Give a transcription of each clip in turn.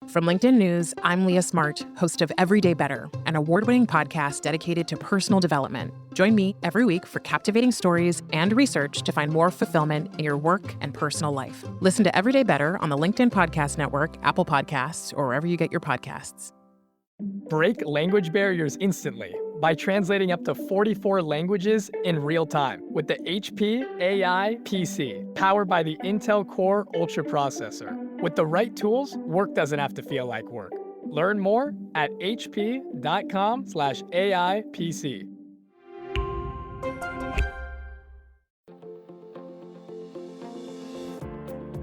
From LinkedIn News, I'm Leah Smart, host of Everyday Better, an award-winning podcast dedicated to personal development. Join me every week for captivating stories and research to find more fulfillment in your work and personal life. Listen to Everyday Better on the LinkedIn Podcast Network, Apple Podcasts, or wherever you get your podcasts. Break language barriers instantly by translating up to 44 languages in real time with the HP AI PC, powered by the Intel Core Ultra processor. With the right tools, work doesn't have to feel like work. Learn more at hp.com/AI PC.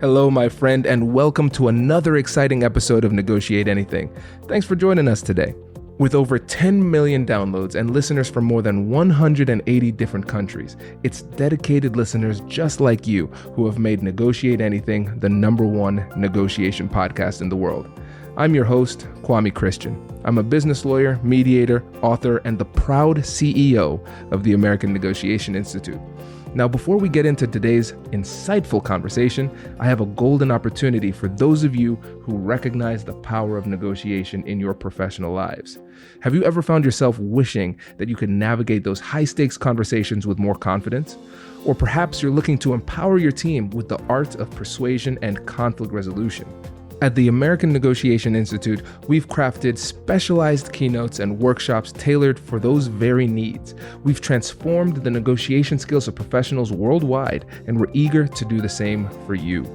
Hello, my friend, and welcome to another exciting episode of Negotiate Anything. Thanks for joining us today. With over 10 million downloads and listeners from more than 180 different countries, it's dedicated listeners just like you who have made Negotiate Anything the #1 negotiation podcast in the world. I'm your host, Kwame Christian. I'm a business lawyer, mediator, author, and the proud CEO of the American Negotiation Institute. Now, before we get into today's insightful conversation, I have a golden opportunity for those of you who recognize the power of negotiation in your professional lives. Have you ever found yourself wishing that you could navigate those high-stakes conversations with more confidence? Or perhaps you're looking to empower your team with the art of persuasion and conflict resolution. At the American Negotiation Institute, we've crafted specialized keynotes and workshops tailored for those very needs. We've transformed the negotiation skills of professionals worldwide, and we're eager to do the same for you.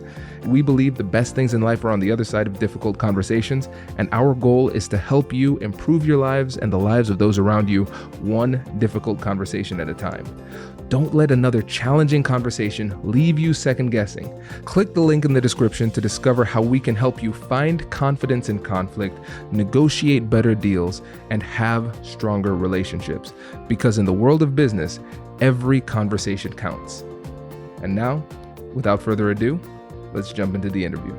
We believe the best things in life are on the other side of difficult conversations, and our goal is to help you improve your lives and the lives of those around you, one difficult conversation at a time. Don't let another challenging conversation leave you second guessing. Click the link in the description to discover how we can help you find confidence in conflict, negotiate better deals, and have stronger relationships. Because in the world of business, every conversation counts. And now, without further ado, let's jump into the interview.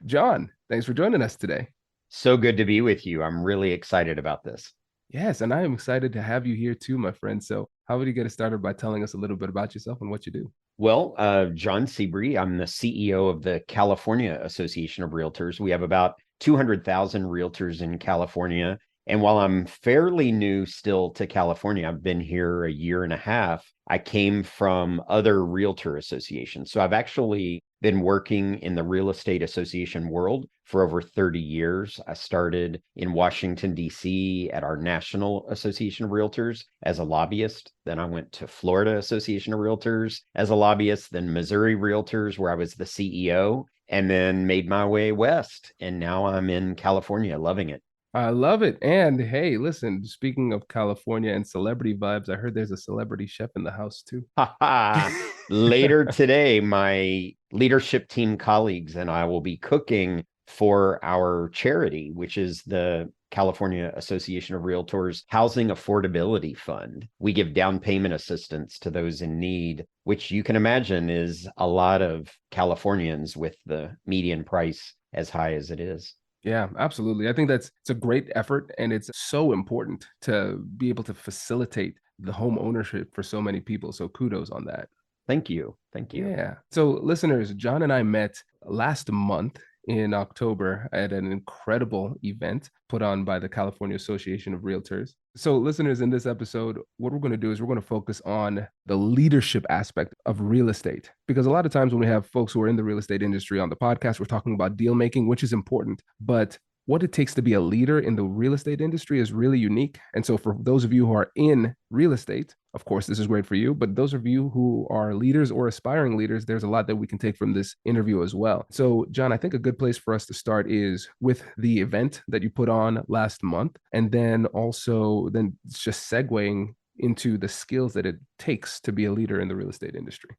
John, thanks for joining us today. So good to be with you. I'm really excited about this. Yes, and I am excited to have you here too, my friend. So how would you get us started by telling us a little bit about yourself and what you do? Well, John Sebree, I'm the CEO of the California Association of Realtors. We have about 200,000 realtors in California. And while I'm fairly new still to California, I've been here a year and a half, I came from other realtor associations. So I've actually been working in the real estate association world for over 30 years. I started in Washington, D.C. at our National Association of Realtors as a lobbyist. Then I went to Florida Association of Realtors as a lobbyist, then Missouri Realtors, where I was the CEO, and then made my way west. And now I'm in California, loving it. I love it. And hey, listen, speaking of California and celebrity vibes, I heard there's a celebrity chef in the house too. Later today, my leadership team colleagues and I will be cooking for our charity, which is the California Association of Realtors Housing Affordability Fund. We give down payment assistance to those in need, which you can imagine is a lot of Californians with the median price as high as it is. Yeah, absolutely. I think it's a great effort, and it's so important to be able to facilitate the home ownership for so many people. So kudos on that. Thank you. Thank you. Yeah. So listeners, John and I met last month in October at an incredible event put on by the California Association of Realtors. So listeners, in this episode, what we're going to do is we're going to focus on the leadership aspect of real estate. Because a lot of times when we have folks who are in the real estate industry on the podcast, we're talking about deal making, which is important. But what it takes to be a leader in the real estate industry is really unique. And so for those of you who are in real estate, of course, this is great for you, but those of you who are leaders or aspiring leaders, there's a lot that we can take from this interview as well. So John, I think a good place for us to start is with the event that you put on last month, and then also just segueing into the skills that it takes to be a leader in the real estate industry.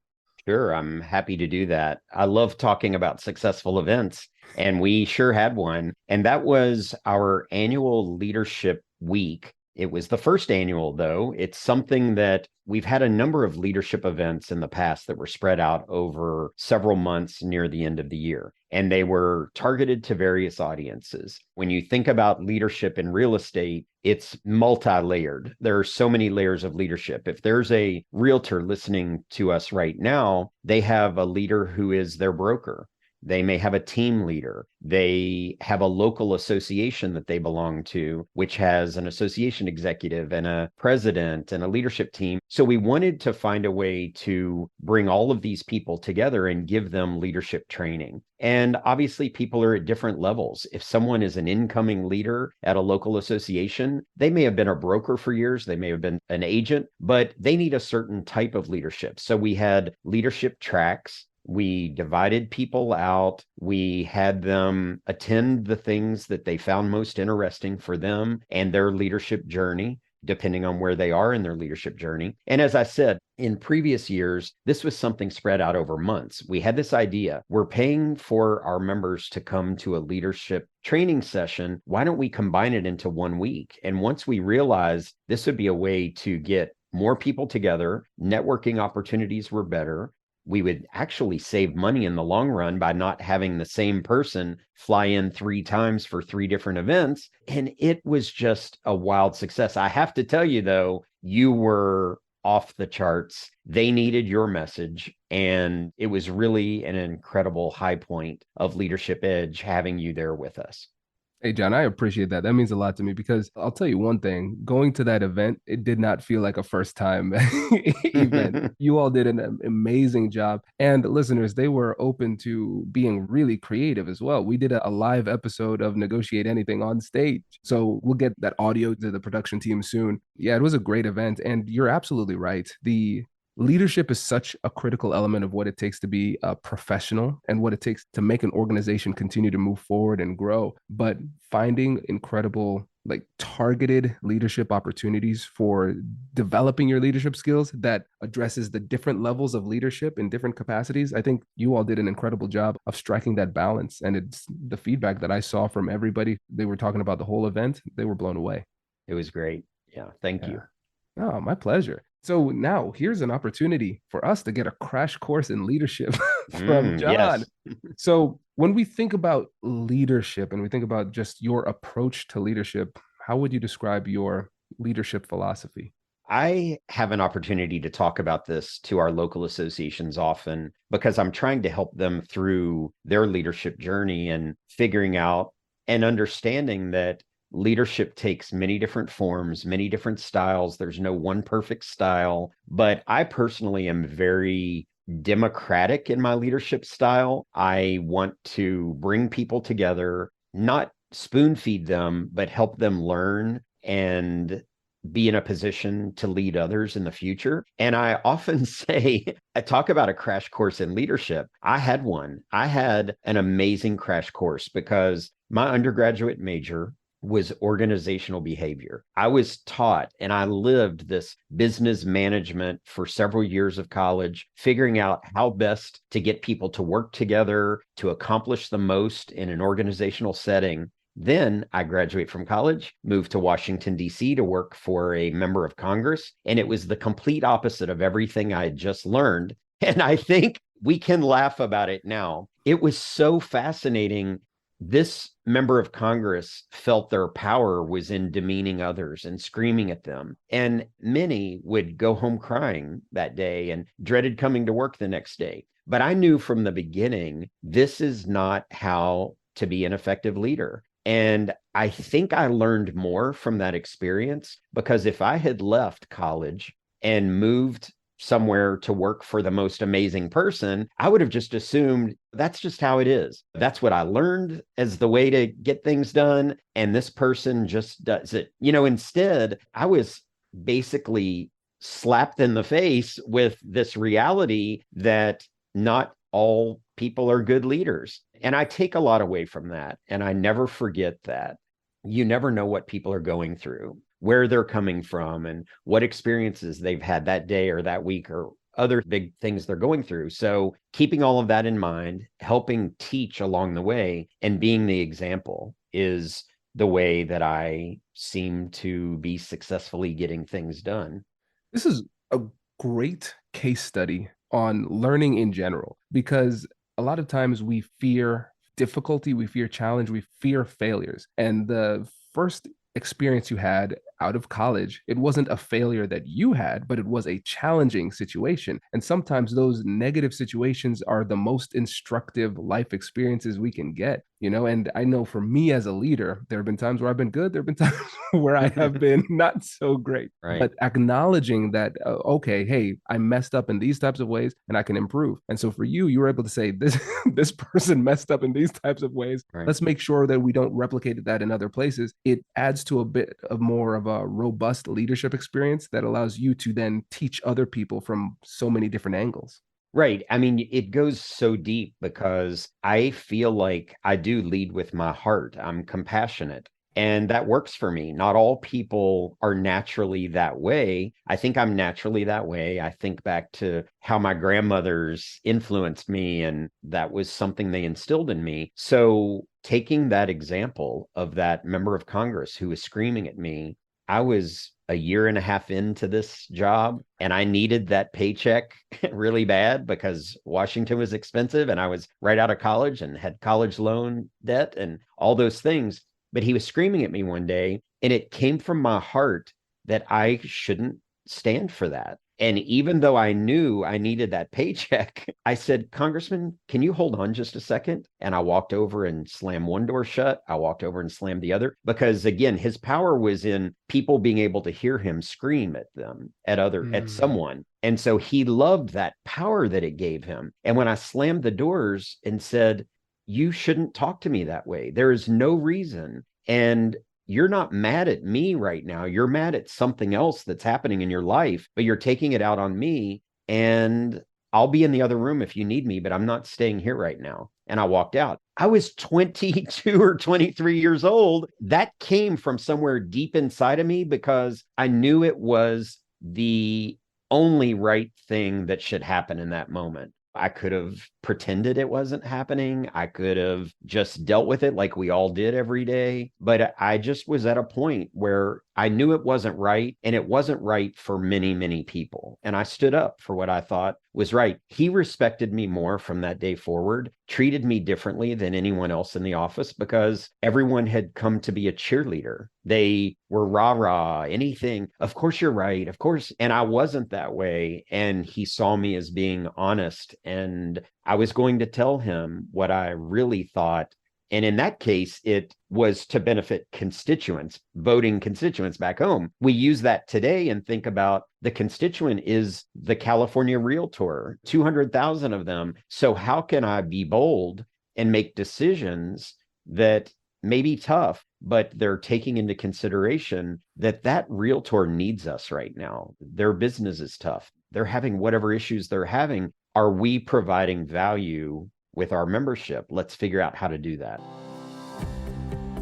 Sure, I'm happy to do that. I love talking about successful events, and we sure had one. And that was our annual leadership week. It was the first annual, though. It's something that we've had a number of leadership events in the past that were spread out over several months near the end of the year, and they were targeted to various audiences. When you think about leadership in real estate, it's multi-layered. There are so many layers of leadership. If there's a realtor listening to us right now, they have a leader who is their broker. They may have a team leader. They have a local association that they belong to, which has an association executive and a president and a leadership team. So we wanted to find a way to bring all of these people together and give them leadership training. And obviously, people are at different levels. If someone is an incoming leader at a local association, they may have been a broker for years, they may have been an agent, but they need a certain type of leadership. So we had leadership tracks. We divided people out. We had them attend the things that they found most interesting for them and their leadership journey, depending on where they are in their leadership journey. And as I said, in previous years, this was something spread out over months. We had this idea, we're paying for our members to come to a leadership training session. Why don't we combine it into 1 week? And once we realized this would be a way to get more people together, networking opportunities were better. We would actually save money in the long run by not having the same person fly in 3 times for 3 different events. And it was just a wild success. I have to tell you, though, you were off the charts. They needed your message. And it was really an incredible high point of Leadership Edge having you there with us. Hey, John, I appreciate that. That means a lot to me because I'll tell you one thing, going to that event, it did not feel like a first time event. You all did an amazing job. And listeners, they were open to being really creative as well. We did a live episode of Negotiate Anything on stage. So we'll get that audio to the production team soon. Yeah, it was a great event. And you're absolutely right. The leadership is such a critical element of what it takes to be a professional and what it takes to make an organization continue to move forward and grow. But finding incredible, like targeted leadership opportunities for developing your leadership skills that addresses the different levels of leadership in different capacities. I think you all did an incredible job of striking that balance. And it's the feedback that I saw from everybody. They were talking about the whole event. They were blown away. It was great. Yeah. Thank you. Oh, my pleasure. So now here's an opportunity for us to get a crash course in leadership from John. Yes. So when we think about leadership and we think about just your approach to leadership, how would you describe your leadership philosophy? I have an opportunity to talk about this to our local associations often because I'm trying to help them through their leadership journey and figuring out and understanding that leadership takes many different forms, many different styles. There's no one perfect style, but I personally am very democratic in my leadership style. I want to bring people together, not spoon feed them, but help them learn and be in a position to lead others in the future. And I often say, I talk about a crash course in leadership. I had one. I had an amazing crash course because my undergraduate major was organizational behavior. I was taught and I lived this business management for several years of college, figuring out how best to get people to work together to accomplish the most in an organizational setting. Then I graduate from college, moved to Washington, D.C. to work for a member of Congress. And it was the complete opposite of everything I had just learned. And I think we can laugh about it now. It was so fascinating. This member of Congress felt their power was in demeaning others and screaming at them. And many would go home crying that day and dreaded coming to work the next day. But I knew from the beginning, this is not how to be an effective leader. And I think I learned more from that experience because if I had left college and moved somewhere to work for the most amazing person, I would have just assumed that's just how it is. That's what I learned as the way to get things done. And this person just does it. Instead, I was basically slapped in the face with this reality that not all people are good leaders. And I take a lot away from that. And I never forget that. You never know what people are going through, where they're coming from, and what experiences they've had that day or that week or other big things they're going through. So keeping all of that in mind, helping teach along the way, and being the example is the way that I seem to be successfully getting things done. This is a great case study on learning in general, because a lot of times we fear difficulty, we fear challenge, we fear failures. And the first experience you had out of college, it wasn't a failure that you had, but it was a challenging situation. And sometimes those negative situations are the most instructive life experiences we can get, and I know for me as a leader, there have been times where I've been good, there have been times where I have been not so great. Right. But acknowledging that, okay, hey, I messed up in these types of ways and I can improve. And so for you were able to say, this person messed up in these types of ways. Right. Let's make sure that we don't replicate that in other places. It adds to a bit of more of a robust leadership experience that allows you to then teach other people from so many different angles. Right. I mean, it goes so deep because I feel like I do lead with my heart. I'm compassionate. And that works for me. Not all people are naturally that way. I think I'm naturally that way. I think back to how my grandmothers influenced me, and that was something they instilled in me. So taking that example of that member of Congress who was screaming at me, I was a year and a half into this job and I needed that paycheck really bad because Washington was expensive and I was right out of college and had college loan debt and all those things. But he was screaming at me one day, and it came from my heart that I shouldn't stand for that. And even though I knew I needed that paycheck, I said, Congressman, can you hold on just a second? And I walked over and slammed one door shut. I walked over and slammed the other, because again, his power was in people being able to hear him scream at them, at someone. And so he loved that power that it gave him. And when I slammed the doors and said, you shouldn't talk to me that way, there is no reason. And you're not mad at me right now. You're mad at something else that's happening in your life, but you're taking it out on me. And I'll be in the other room if you need me, but I'm not staying here right now. And I walked out. I was 22 or 23 years old. That came from somewhere deep inside of me because I knew it was the only right thing that should happen in that moment. I could have pretended it wasn't happening. I could have just dealt with it like we all did every day. But I just was at a point where I knew it wasn't right, and it wasn't right for many, many people. And I stood up for what I thought was right. He respected me more from that day forward, treated me differently than anyone else in the office because everyone had come to be a cheerleader. They were rah-rah, anything. Of course, you're right. Of course. And I wasn't that way. And he saw me as being honest. And I was going to tell him what I really thought. And in that case, it was to benefit constituents, voting constituents back home. We use that today and think about the constituent is the California Realtor, 200,000 of them. So how can I be bold and make decisions that may be tough, but they're taking into consideration that that Realtor needs us right now. Their business is tough. They're having whatever issues they're having. Are we providing value with our membership? Let's figure out how to do that.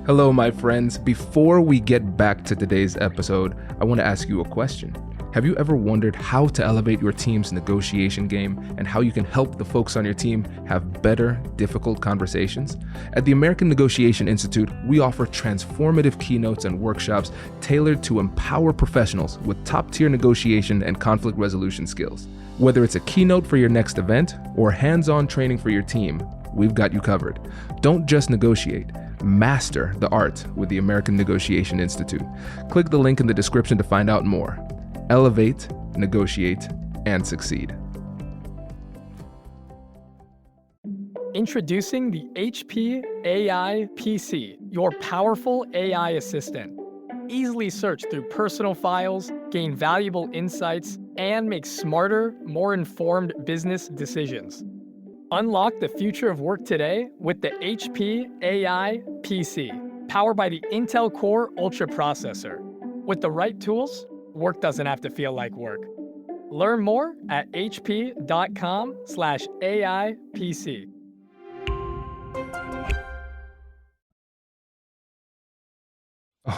Hello, my friends. Before we get back to today's episode, I want to ask you a question. Have you ever wondered how to elevate your team's negotiation game and how you can help the folks on your team have better, difficult conversations? At the American Negotiation Institute, we offer transformative keynotes and workshops tailored to empower professionals with top-tier negotiation and conflict resolution skills. Whether it's a keynote for your next event or hands-on training for your team, we've got you covered. Don't just negotiate. Master the art with the American Negotiation Institute. Click the link in the description to find out more. Elevate, negotiate, and succeed. Introducing the HP AI PC, your powerful AI assistant. Easily search through personal files, gain valuable insights, and make smarter, more informed business decisions. Unlock the future of work today with the HP AI PC, powered by the Intel Core Ultra processor. With the right tools, work doesn't have to feel like work. Learn more at hp.com/AIPC.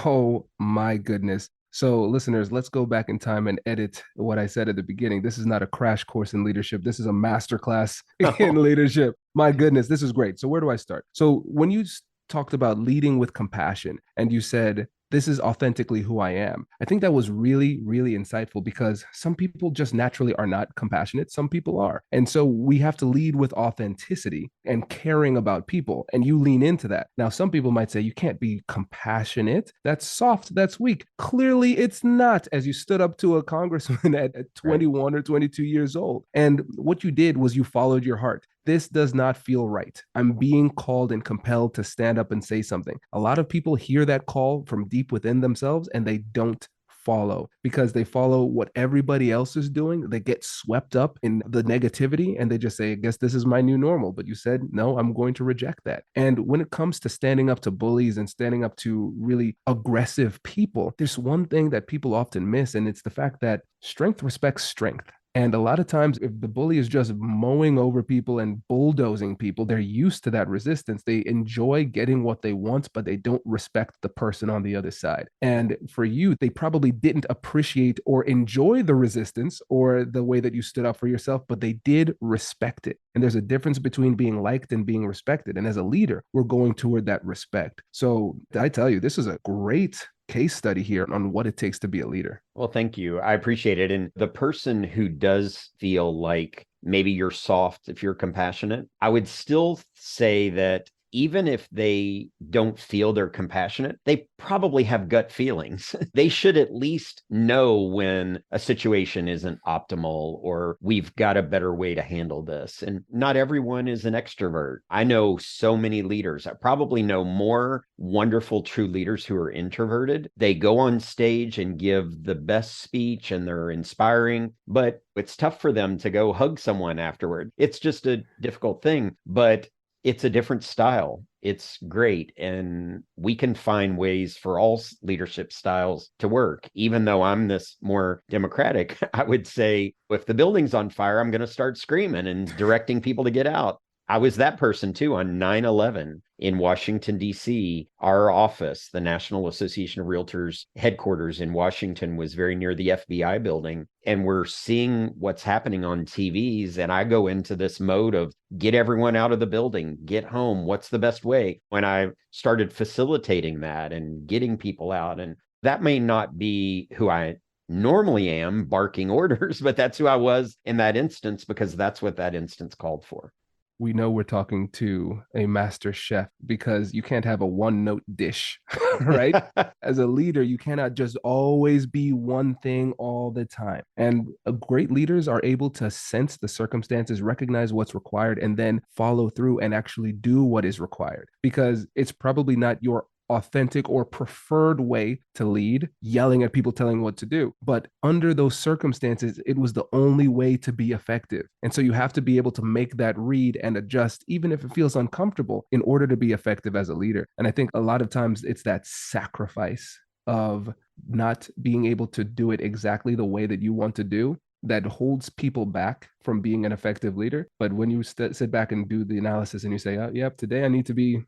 Oh my goodness. So listeners, let's go back in time and edit what I said at the beginning. This is not a crash course in leadership. This is a masterclass in leadership. My goodness, this is great. So where do I start? So when you talked about leading with compassion and you said, this is authentically who I am. I think that was really, really insightful because some people just naturally are not compassionate. Some people are. And so we have to lead with authenticity and caring about people. And you lean into that. Now, some people might say you can't be compassionate. That's soft. That's weak. Clearly, it's not, as you stood up to a congressman at 21 or 22 years old. And what you did was you followed your heart. This does not feel right. I'm being called and compelled to stand up and say something. A lot of people hear that call from deep within themselves and they don't follow because they follow what everybody else is doing. They get swept up in the negativity and they just say, I guess this is my new normal. But you said, no, I'm going to reject that. And when it comes to standing up to bullies and standing up to really aggressive people, there's one thing that people often miss, and it's the fact that strength respects strength. And a lot of times, if the bully is just mowing over people and bulldozing people, they're used to that resistance. They enjoy getting what they want, but they don't respect the person on the other side. And for you, they probably didn't appreciate or enjoy the resistance or the way that you stood up for yourself, but they did respect it. And there's a difference between being liked and being respected. And as a leader, we're going toward that respect. So I tell you, this is a great case study here on what it takes to be a leader. Well, thank you. I appreciate it. And the person who does feel like maybe you're soft, if you're compassionate, I would still say that even if they don't feel they're compassionate, they probably have gut feelings. They should at least know when a situation isn't optimal or we've got a better way to handle this. And not everyone is an extrovert. I know so many leaders. I probably know more wonderful, true leaders who are introverted. They go on stage and give the best speech and they're inspiring, but it's tough for them to go hug someone afterward. It's just a difficult thing, but it's a different style. It's great. And we can find ways for all leadership styles to work. Even though I'm this more democratic, I would say if the building's on fire, I'm going to start screaming and directing people to get out. I was that person too on 9/11 in Washington, D.C. Our office, the National Association of Realtors headquarters in Washington, was very near the FBI building. And we're seeing what's happening on TVs. And I go into this mode of get everyone out of the building, get home. What's the best way? When I started facilitating that and getting people out, and that may not be who I normally am, barking orders, but that's who I was in that instance because that's what that instance called for. We know we're talking to a master chef because you can't have a one-note dish, right? As a leader, you cannot just always be one thing all the time. And great leaders are able to sense the circumstances, recognize what's required, and then follow through and actually do what is required. Because it's probably not your authentic or preferred way to lead, yelling at people, telling what to do. But under those circumstances, it was the only way to be effective. And so you have to be able to make that read and adjust, even if it feels uncomfortable, in order to be effective as a leader. And I think a lot of times it's that sacrifice of not being able to do it exactly the way that you want to do that holds people back from being an effective leader. But when you sit back and do the analysis and you say, oh, yep, today I need to be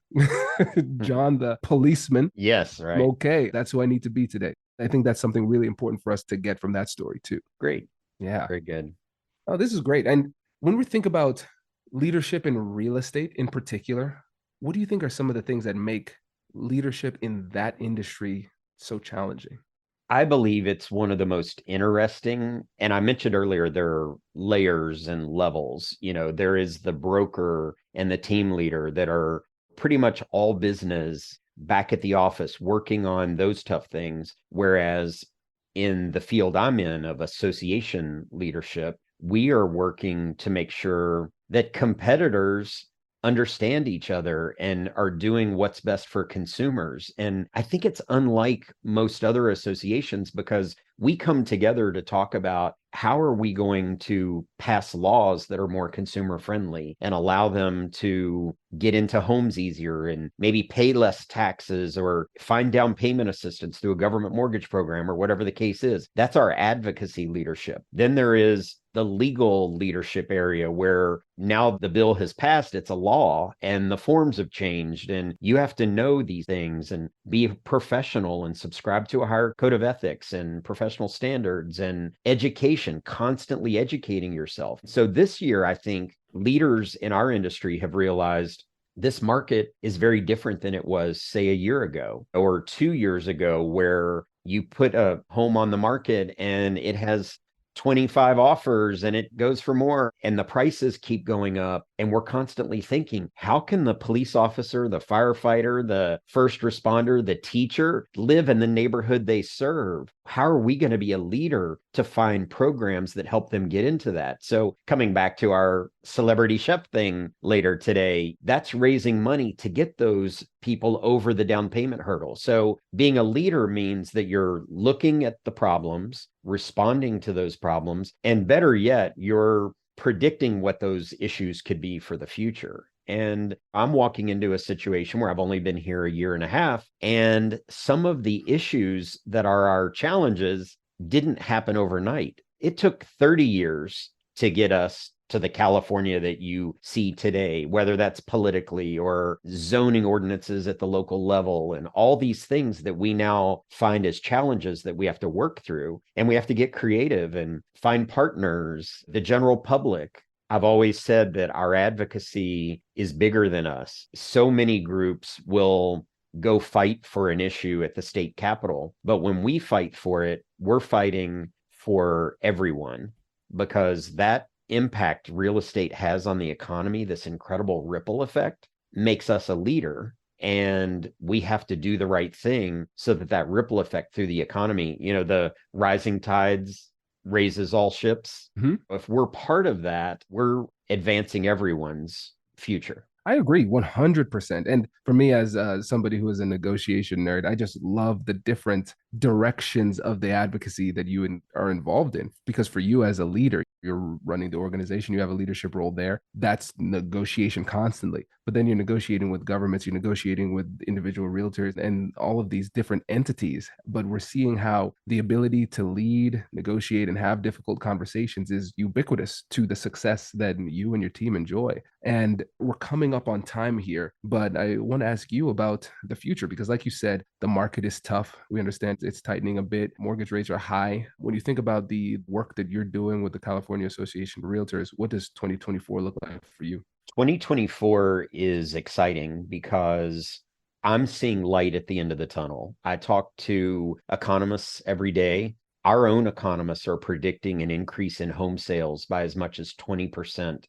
John the policeman. Yes, right. Okay, that's who I need to be today. I think that's something really important for us to get from that story too. Great. Yeah. Very good. Oh, this is great. And when we think about leadership in real estate in particular, what do you think are some of the things that make leadership in that industry so challenging? I believe it's one of the most interesting, and I mentioned earlier, there are layers and levels. You know, there is the broker and the team leader that are pretty much all business back at the office working on those tough things. Whereas in the field I'm in of association leadership, we are working to make sure that competitors understand each other and are doing what's best for consumers. And I think it's unlike most other associations because we come together to talk about how are we going to pass laws that are more consumer friendly and allow them to get into homes easier and maybe pay less taxes or find down payment assistance through a government mortgage program or whatever the case is. That's our advocacy leadership. Then there is the legal leadership area where now the bill has passed, it's a law and the forms have changed and you have to know these things and be professional and subscribe to a higher code of ethics and professional standards and education, constantly educating yourself. So this year, I think leaders in our industry have realized this market is very different than it was, say, a year ago or 2 years ago, where you put a home on the market and it has 25 offers and it goes for more and the prices keep going up. And we're constantly thinking, how can the police officer, the firefighter, the first responder, the teacher live in the neighborhood they serve? How are we going to be a leader to find programs that help them get into that? So coming back to our celebrity chef thing later today, that's raising money to get those people over the down payment hurdle. So being a leader means that you're looking at the problems, responding to those problems, and better yet, you're predicting what those issues could be for the future. And I'm walking into a situation where I've only been here a year and a half, and some of the issues that are our challenges didn't happen overnight. It took 30 years to get us to the California that you see today, whether that's politically or zoning ordinances at the local level, and all these things that we now find as challenges that we have to work through. And we have to get creative and find partners, the general public. I've always said that our advocacy is bigger than us. So many groups will go fight for an issue at the state capitol, but when we fight for it, we're fighting for everyone, because that impact real estate has on the economy, this incredible ripple effect, makes us a leader. And we have to do the right thing so that that ripple effect through the economy, the rising tides raises all ships. Mm-hmm. If we're part of that, we're advancing everyone's future. I agree 100%. And for me, as somebody who is a negotiation nerd, I just love the different directions of the advocacy that you are involved in. Because for you as a leader, you're running the organization, you have a leadership role there. That's negotiation constantly. But then you're negotiating with governments, you're negotiating with individual realtors and all of these different entities. But we're seeing how the ability to lead, negotiate, and have difficult conversations is ubiquitous to the success that you and your team enjoy. And we're coming up on time here, but I want to ask you about the future, because like you said, the market is tough. We understand it's tightening a bit. Mortgage rates are high. When you think about the work that you're doing with the California Association of Realtors, what does 2024 look like for you? 2024 is exciting because I'm seeing light at the end of the tunnel. I talk to economists every day. Our own economists are predicting an increase in home sales by as much as 20%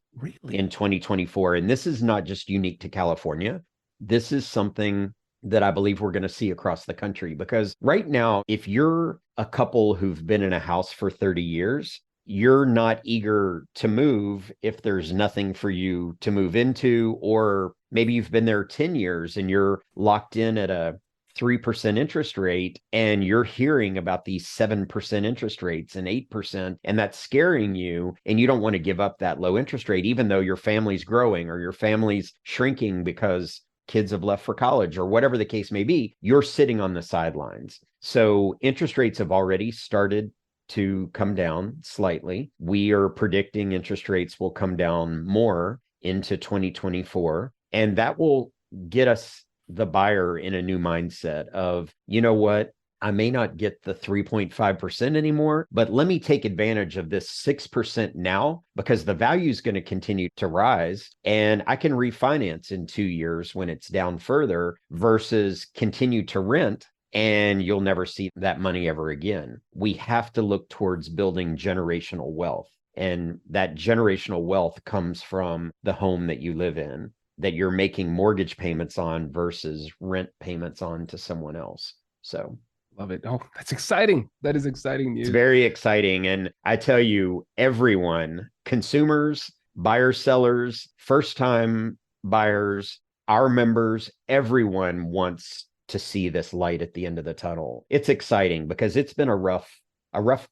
in 2024. And this is not just unique to California. This is something that I believe we're going to see across the country, because right now, if you're a couple who've been in a house for 30 years, you're not eager to move if there's nothing for you to move into, or maybe you've been there 10 years and you're locked in at a 3% interest rate and you're hearing about these 7% interest rates and 8%, and that's scaring you, and you don't want to give up that low interest rate, even though your family's growing or your family's shrinking because kids have left for college or whatever the case may be. You're sitting on the sidelines. So interest rates have already started to come down slightly. We are predicting interest rates will come down more into 2024, and that will get us, the buyer, in a new mindset of, you know what, I may not get the 3.5% anymore, but let me take advantage of this 6% now, because the value is going to continue to rise and I can refinance in 2 years when it's down further, versus continue to rent and you'll never see that money ever again. We have to look towards building generational wealth, and that generational wealth comes from the home that you live in, that you're making mortgage payments on versus rent payments on to someone else. So love it. Oh, that's exciting. That is exciting news. It's very exciting. And I tell you, everyone, consumers, buyers, sellers, first-time buyers, our members, everyone wants to see this light at the end of the tunnel. It's exciting because it's been a rough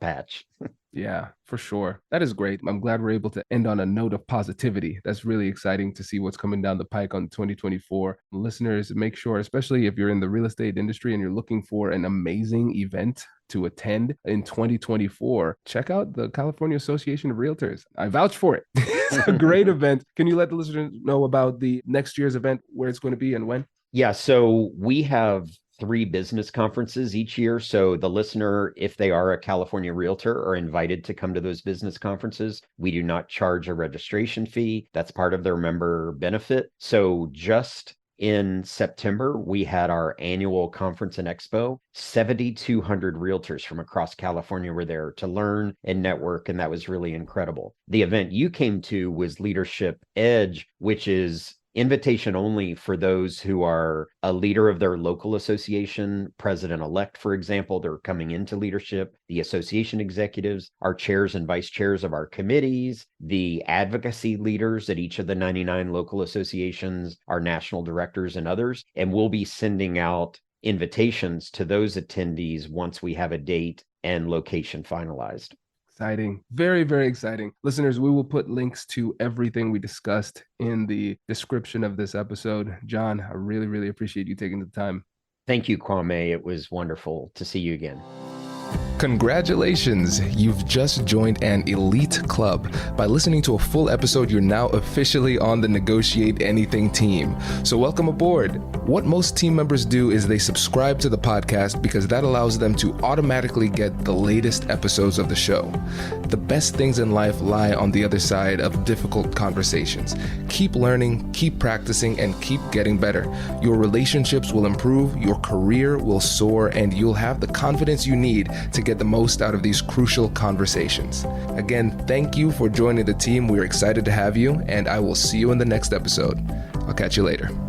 patch. Yeah, for sure. That is great. I'm glad we're able to end on a note of positivity. That's really exciting to see what's coming down the pike on 2024. Listeners, make sure, especially if you're in the real estate industry and you're looking for an amazing event to attend in 2024, check out the California Association of Realtors. I vouch for it. It's a great event. Can you let the listeners know about the next year's event, where it's going to be and when? Yeah, so we have 3 business conferences each year. So the listener, if they are a California realtor, are invited to come to those business conferences. We do not charge a registration fee. That's part of their member benefit. So just in September, we had our annual conference and expo. 7,200 realtors from across California were there to learn and network, and that was really incredible. The event you came to was Leadership Edge, which is invitation only for those who are a leader of their local association, president-elect, for example. They're coming into leadership, the association executives, our chairs and vice chairs of our committees, the advocacy leaders at each of the 99 local associations, our national directors and others. And we'll be sending out invitations to those attendees once we have a date and location finalized. Exciting. Very, very exciting. Listeners, we will put links to everything we discussed in the description of this episode. John, I really, really appreciate you taking the time. Thank you, Kwame. It was wonderful to see you again. Congratulations! You've just joined an elite club. By listening to a full episode, you're now officially on the Negotiate Anything team. So welcome aboard. What most team members do is they subscribe to the podcast because that allows them to automatically get the latest episodes of the show. The best things in life lie on the other side of difficult conversations. Keep learning, keep practicing, and keep getting better. Your relationships will improve, your career will soar, and you'll have the confidence you need to get the most out of these crucial conversations. Again, thank you for joining the team. We're excited to have you, and I will see you in the next episode. I'll catch you later.